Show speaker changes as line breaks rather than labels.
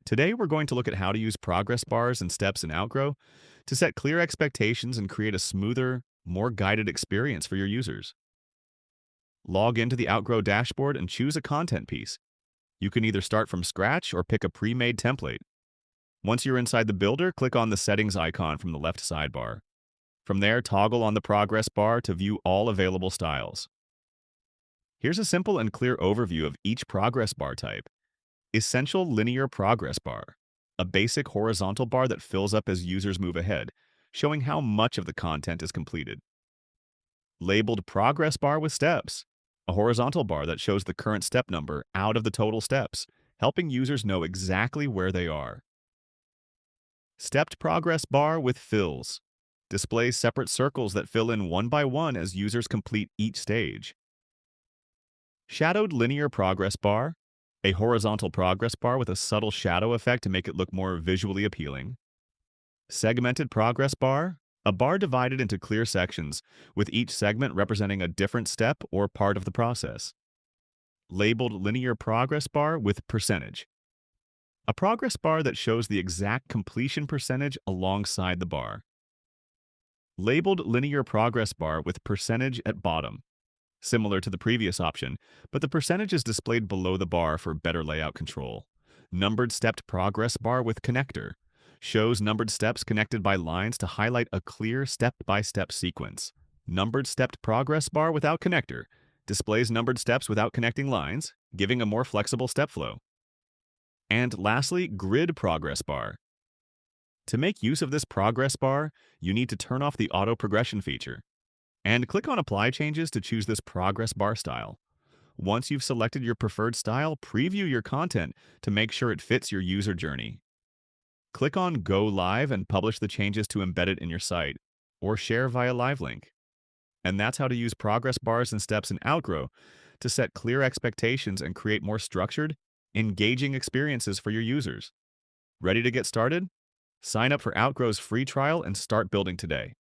Today, we're going to look at how to use progress bars and steps in Outgrow to set clear expectations and create a smoother, more guided experience for your users. Log into the Outgrow dashboard and choose a content piece. You can either start from scratch or pick a pre-made template. Once you're inside the builder, click on the settings icon from the left sidebar. From there, toggle on the progress bar to view all available styles. Here's a simple and clear overview of each progress bar type. Essential linear progress bar, a basic horizontal bar that fills up as users move ahead, showing how much of the content is completed. Labeled progress bar with steps, a horizontal bar that shows the current step number out of the total steps, helping users know exactly where they are. Stepped progress bar with fills, displays separate circles that fill in one by one as users complete each stage. Shadowed linear progress bar, a horizontal progress bar with a subtle shadow effect to make it look more visually appealing. Segmented progress bar, a bar divided into clear sections, with each segment representing a different step or part of the process. Labeled linear progress bar with percentage, a progress bar that shows the exact completion percentage alongside the bar. Labeled linear progress bar with percentage at bottom, similar to the previous option, but the percentage is displayed below the bar for better layout control. Numbered stepped progress bar with connector, shows numbered steps connected by lines to highlight a clear step-by-step sequence. Numbered stepped progress bar without connector, displays numbered steps without connecting lines, giving a more flexible step flow. And lastly, grid progress bar. To make use of this progress bar, you need to turn off the auto progression feature and click on Apply Changes to choose this progress bar style. Once you've selected your preferred style, preview your content to make sure it fits your user journey. Click on Go Live and publish the changes to embed it in your site, or share via live link. And that's how to use progress bars and steps in Outgrow to set clear expectations and create more structured, engaging experiences for your users. Ready to get started? Sign up for Outgrow's free trial and start building today.